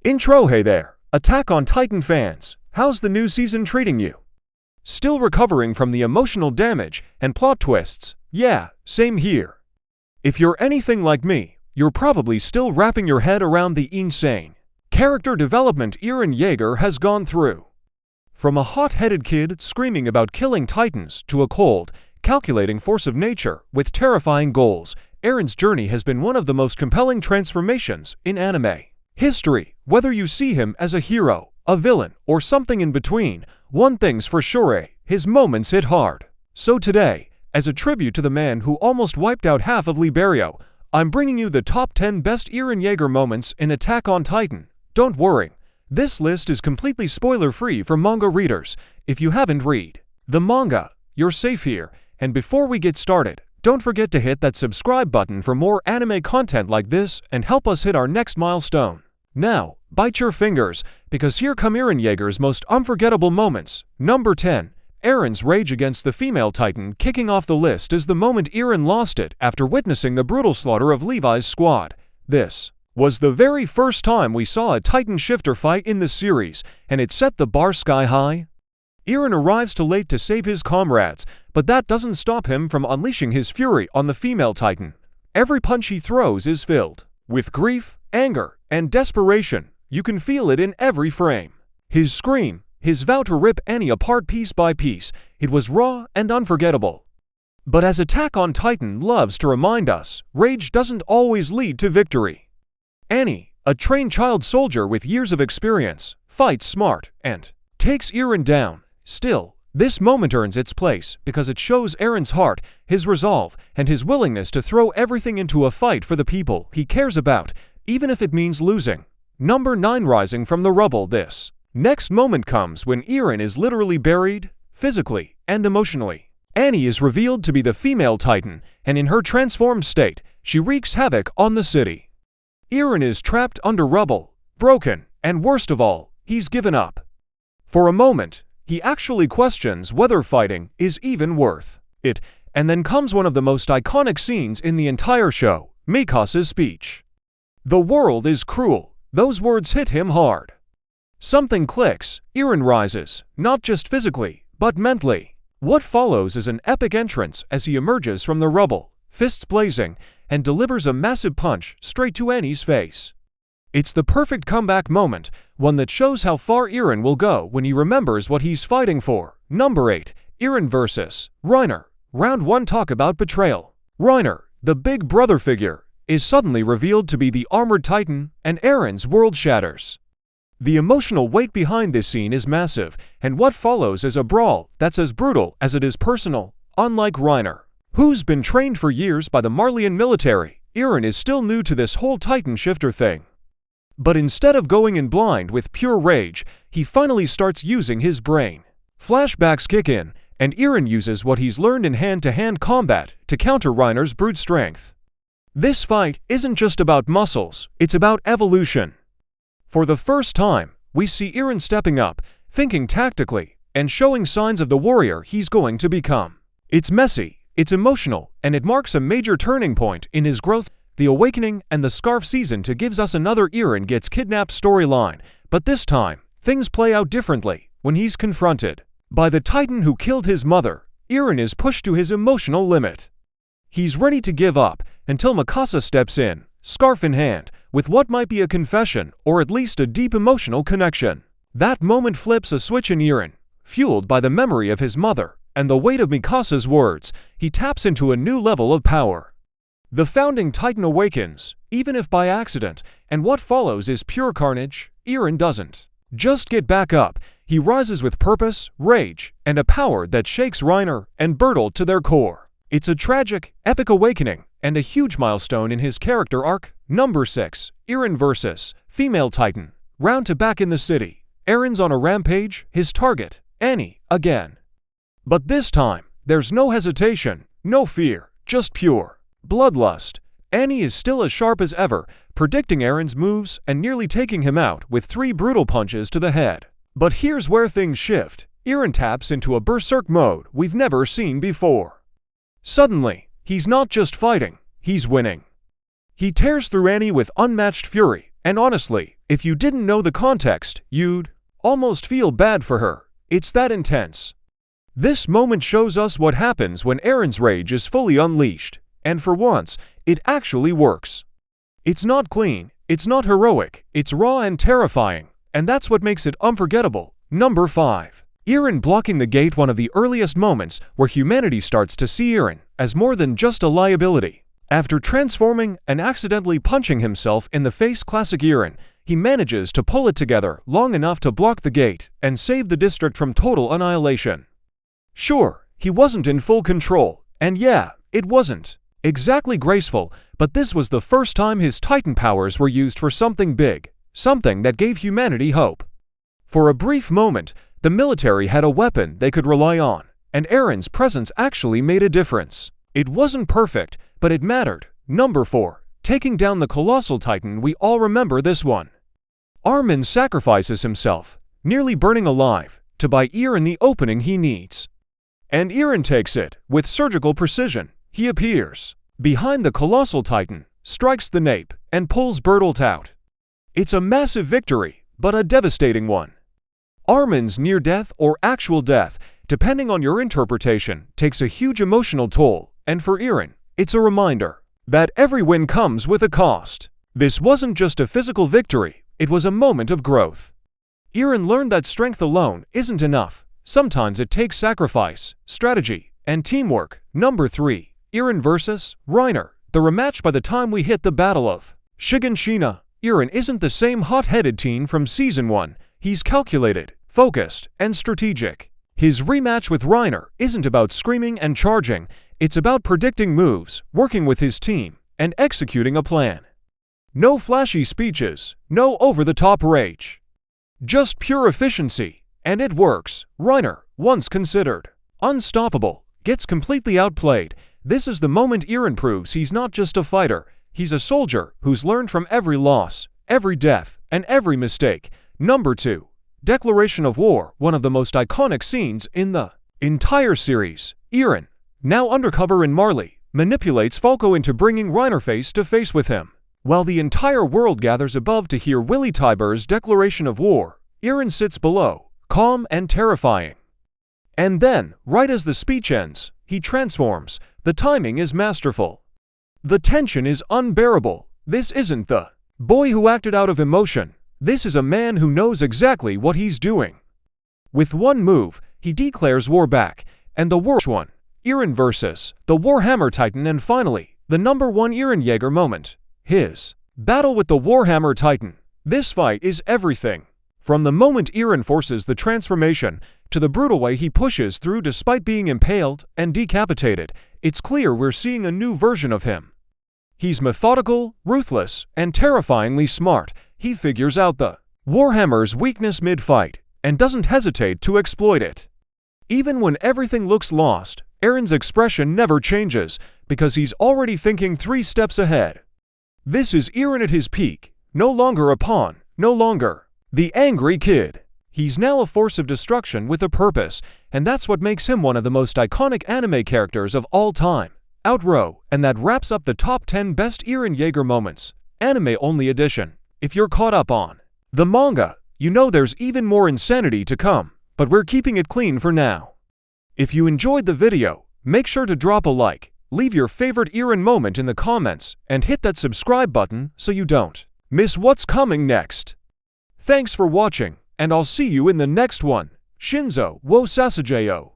Intro. Hey there, Attack on Titan fans, how's the new season treating you? Still recovering from the emotional damage and plot twists? Yeah, same here. If you're anything like me, you're probably still wrapping your head around the insane character development Eren Yeager has gone through. From a hot-headed kid screaming about killing titans to a cold, calculating force of nature with terrifying goals, Eren's journey has been one of the most compelling transformations in anime history. Whether you see him as a hero, a villain, or something in between, one thing's for sure, his moments hit hard. So today, as a tribute to the man who almost wiped out half of Liberio, I'm bringing you the top 10 best Eren Yeager moments in Attack on Titan. Don't worry, this list is completely spoiler-free for manga readers. If you haven't read the manga, you're safe here. And before we get started, don't forget to hit that subscribe button for more anime content like this and help us hit our next milestone. Now, bite your fingers, because here come Eren Yeager's most unforgettable moments. Number 10. Eren's rage against the female titan. Kicking off the list is the moment Eren lost it after witnessing the brutal slaughter of Levi's squad. This was the very first time we saw a titan shifter fight in the series, and it set the bar sky high. Eren arrives too late to save his comrades, but that doesn't stop him from unleashing his fury on the female titan. Every punch he throws is filled with grief, anger, and desperation. You can feel it in every frame. His scream, his vow to rip Annie apart piece by piece, it was raw and unforgettable. But as Attack on Titan loves to remind us, rage doesn't always lead to victory. Annie, a trained child soldier with years of experience, fights smart and takes Eren down. Still, this moment earns its place because it shows Eren's heart, his resolve, and his willingness to throw everything into a fight for the people he cares about, even if it means losing. Number 9. Rising from the rubble. This next moment comes when Eren is literally buried, physically and emotionally. Annie is revealed to be the female titan, and in her transformed state, she wreaks havoc on the city. Eren is trapped under rubble, broken, and worst of all, he's given up. For a moment, he actually questions whether fighting is even worth it, and then comes one of the most iconic scenes in the entire show, Mikasa's speech. "The world is cruel." Those words hit him hard. Something clicks. Eren rises, not just physically, but mentally. What follows is an epic entrance as he emerges from the rubble, fists blazing, and delivers a massive punch straight to Annie's face. It's the perfect comeback moment, one that shows how far Eren will go when he remembers what he's fighting for. Number 8. Eren vs. Reiner. Round 1. Talk about betrayal. Reiner, the big brother figure, is suddenly revealed to be the armored titan, and Eren's world shatters. The emotional weight behind this scene is massive, and what follows is a brawl that's as brutal as it is personal. Unlike Reiner, who's been trained for years by the Marleyan military, Eren is still new to this whole titan shifter thing. But instead of going in blind with pure rage, he finally starts using his brain. Flashbacks kick in, and Eren uses what he's learned in hand-to-hand combat to counter Reiner's brute strength. This fight isn't just about muscles, it's about evolution. For the first time, we see Eren stepping up, thinking tactically, and showing signs of the warrior he's going to become. It's messy, it's emotional, and it marks a major turning point in his growth. The Awakening and the Scarf Season 2 gives us another Eren gets kidnapped storyline, but this time, things play out differently. When he's confronted by the titan who killed his mother, Eren is pushed to his emotional limit. He's ready to give up until Mikasa steps in, scarf in hand, with what might be a confession or at least a deep emotional connection. That moment flips a switch in Eren. Fueled by the memory of his mother and the weight of Mikasa's words, he taps into a new level of power. The founding titan awakens, even if by accident, and what follows is pure carnage. Eren doesn't just get back up, he rises with purpose, rage, and a power that shakes Reiner and Bertolt to their core. It's a tragic, epic awakening, and a huge milestone in his character arc. Number 6. Eren vs. Female Titan. Round 2. Back in the city, Eren's on a rampage, his target, Annie, again. But this time, there's no hesitation, no fear, just pure bloodlust. Annie is still as sharp as ever, predicting Eren's moves and nearly taking him out with 3 brutal punches to the head. But here's where things shift. Eren taps into a berserk mode we've never seen before. Suddenly, he's not just fighting, he's winning. He tears through Annie with unmatched fury, and honestly, If you didn't know the context, you'd almost feel bad for her. It's that intense. This moment shows us what happens when Eren's rage is fully unleashed, and for once, it actually works. It's not clean, it's not heroic, it's raw and terrifying, and that's what makes it unforgettable. Number 5. Irin blocking the gate. One of the earliest moments where humanity starts to see Irin as more than just a liability. After transforming and accidentally punching himself in the face, classic Irin, he manages to pull it together long enough to block the gate and save the district from total annihilation. Sure, he wasn't in full control, and yeah, it wasn't exactly graceful, but this was the first time his Titan powers were used for something big, something that gave humanity hope. For a brief moment, the military had a weapon they could rely on, and Eren's presence actually made a difference. It wasn't perfect, but it mattered. Number 4. Taking down the Colossal Titan. We all remember this one. Armin sacrifices himself, nearly burning alive, to buy Irin the opening he needs. And Irin takes it with surgical precision. He appears behind the Colossal Titan, strikes the nape, and pulls Bertolt out. It's a massive victory, but a devastating one. Armin's near death or actual death, depending on your interpretation, takes a huge emotional toll, and for Irin, it's a reminder that every win comes with a cost. This wasn't just a physical victory, it was a moment of growth. Irin learned that strength alone isn't enough. Sometimes it takes sacrifice, strategy, and teamwork. Number 3. Irin vs. Reiner. The rematch. By the time we hit the Battle of Shiganshina, Irin isn't the same hot-headed teen from Season 1. He's calculated, focused, and strategic. His rematch with Reiner isn't about screaming and charging, it's about predicting moves, working with his team, and executing a plan. No flashy speeches, no over-the-top rage. Just pure efficiency. And it works. Reiner, once considered unstoppable, gets completely outplayed. This is the moment Irin proves he's not just a fighter, he's a soldier who's learned from every loss, every death, and every mistake. Number 2. Declaration of War. One of the most iconic scenes in the entire series. Irin, now undercover in Marley, manipulates Falco into bringing Reiner face to face with him. While the entire world gathers above to hear Willy Tyburn's declaration of war, Irin sits below, calm and terrifying. And then, right as the speech ends, he transforms. The timing is masterful. The tension is unbearable. This isn't the boy who acted out of emotion. This is a man who knows exactly what he's doing. With one move, he declares war back, and the worst one, Irin vs. the Warhammer Titan. And finally, the number 1 Eren Yeager moment, his battle with the Warhammer Titan. This fight is everything. From the moment Irin forces the transformation, to the brutal way he pushes through despite being impaled and decapitated, it's clear we're seeing a new version of him. He's methodical, ruthless, and terrifyingly smart. He figures out the Warhammer's weakness mid-fight, and doesn't hesitate to exploit it. Even when everything looks lost, Eren's expression never changes, because he's already thinking 3 steps ahead. This is Irin at his peak, no longer a pawn, no longer the angry kid. He's now a force of destruction with a purpose, and that's what makes him one of the most iconic anime characters of all time. Outrow, and that wraps up the top 10 best Eren Yeager moments, anime-only edition. If you're caught up on the manga, you know there's even more insanity to come, but we're keeping it clean for now. If you enjoyed the video, make sure to drop a like, leave your favorite Eren moment in the comments, and hit that subscribe button so you don't miss what's coming next. Thanks for watching, and I'll see you in the next one. Shinzo wo Sasageyo.